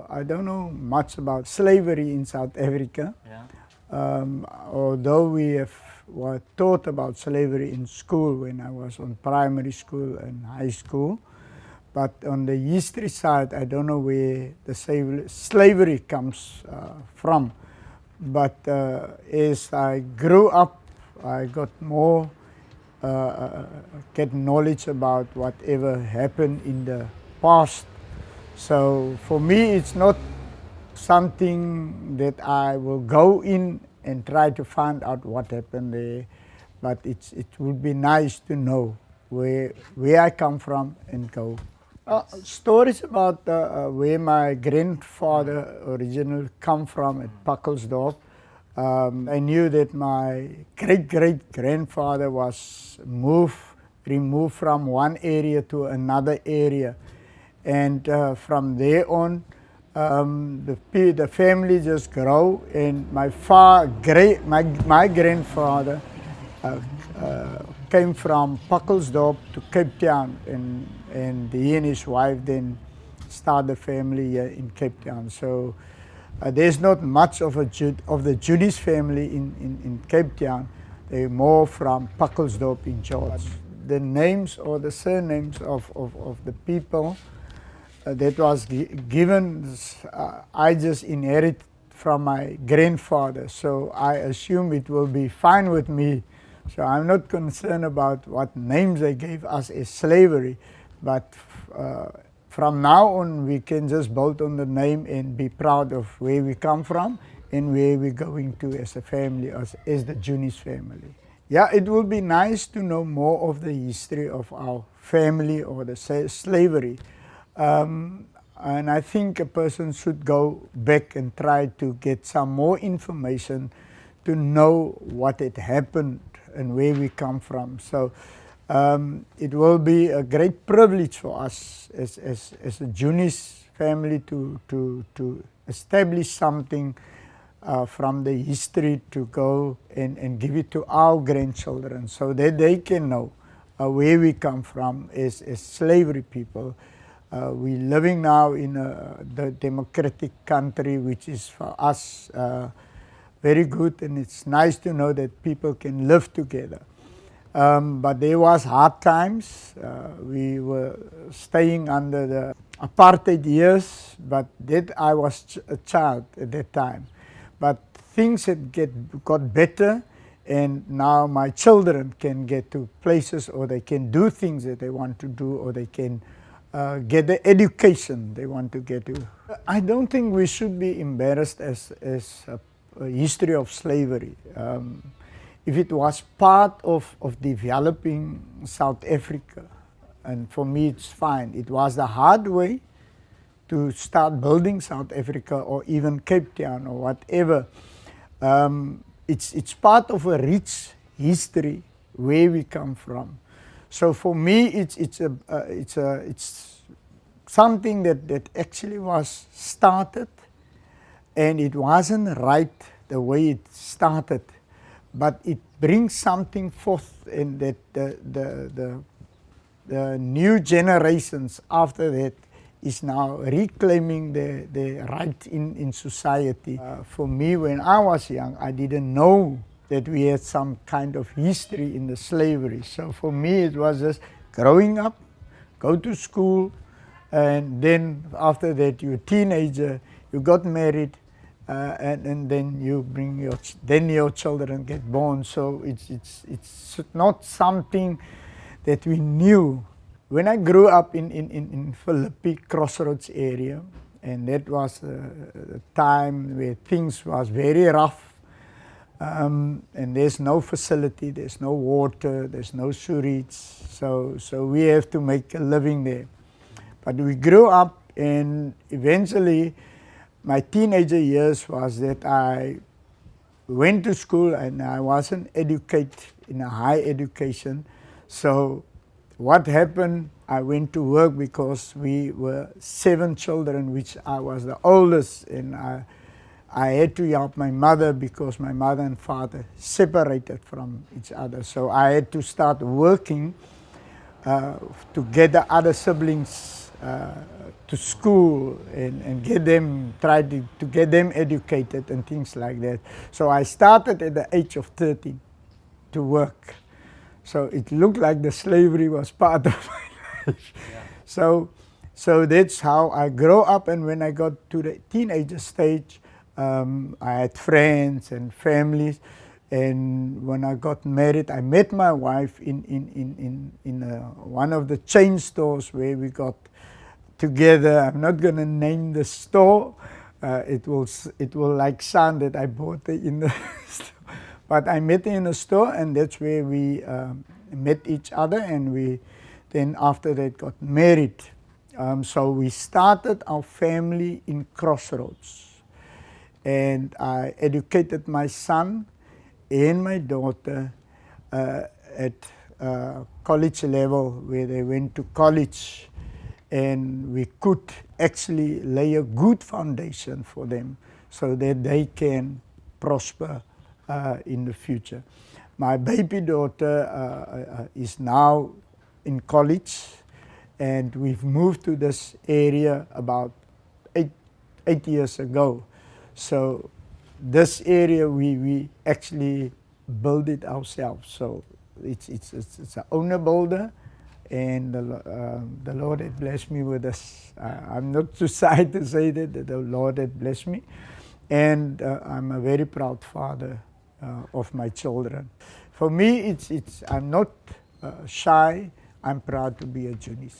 I don't know much about slavery in South Africa. Yeah. Although were taught about slavery in school when I was on primary school and high school. But on the history side, I don't know where the slavery comes from. But as I grew up, I got more get knowledge about whatever happened in the past. So for me, it's not something that I will go in and try to find out what happened there, but it would be nice to know where I come from and go. Stories about where my grandfather originally come from at Pakkelsdorp. I knew that my great-great-grandfather was removed from one area to another area. And from there on, the family just grow. And my grandfather came from Pakkelsdorp to Cape Town, and he and his wife then started the family here in Cape Town. So there's not much of the Junie's family in Cape Town. They're more from Pakkelsdorp in George. The names or the surnames of the people that was given, I just inherit from my grandfather. So I assume it will be fine with me. So I'm not concerned about what names they gave us as slavery, but from now on we can just build on the name and be proud of where we come from and where we're going to as a family, as the Junie's family. Yeah, it would be nice to know more of the history of our family or the slavery. And I think a person should go back and try to get some more information to know what had happened and where we come from. So it will be a great privilege for us as a Junie's family to establish something from the history, to go and give it to our grandchildren so that they can know where we come from as slavery people. We're living now in the democratic country, which is for us very good, and it's nice to know that people can live together. But there was hard times. We were staying under the apartheid years, but that I was a child at that time. But things had got better, and now my children can get to places, or they can do things that they want to do, or they can get the education they want to get to. I don't think we should be embarrassed as a history of slavery. If it was part of developing South Africa, and for me it's fine. It was the hard way to start building South Africa, or even Cape Town, or whatever. It's part of a rich history where we come from. So for me, it's something that actually was started, and it wasn't right the way it started, but it brings something forth, and that the new generations after that is now reclaiming the right in society. For me, when I was young, I didn't know that we had some kind of history in the slavery. So for me, it was just growing up, go to school, and then after that, you're a teenager, you got married, and then you bring your children get born. So it's not something that we knew. When I grew up in Philippi Crossroads area, and that was a time where things was very rough, and there's no facility, there's no water, there's no sewage, so we have to make a living there. But we grew up, and eventually my teenager years was that I went to school, and I wasn't educated in a high education. So what happened, I went to work because we were 7 children, which I was the oldest, and I had to help my mother because my mother and father separated from each other. So I had to start working to get the other siblings to school and get them, try to get them educated and things like that. So I started at the age of 13 to work. So it looked like the slavery was part of my life. Yeah. So that's how I grew up, and when I got to the teenager stage, I had friends and families. And when I got married, I met my wife in one of the chain stores where we got together. I'm not going to name the store. It will like sound that I bought it in the store. But I met her in a store, and that's where we met each other, and we then after that got married. So we started our family in Crossroads, and I educated my son and my daughter at college level, where they went to college, and we could actually lay a good foundation for them so that they can prosper in the future. My baby daughter is now in college, and we've moved to this area about eight years ago. So this area we actually build it ourselves. So it's an owner builder, and the Lord had blessed me with this. I'm not too shy to say that the Lord had blessed me, and I'm a very proud father of my children. For me, I'm not shy. I'm proud to be a Junie.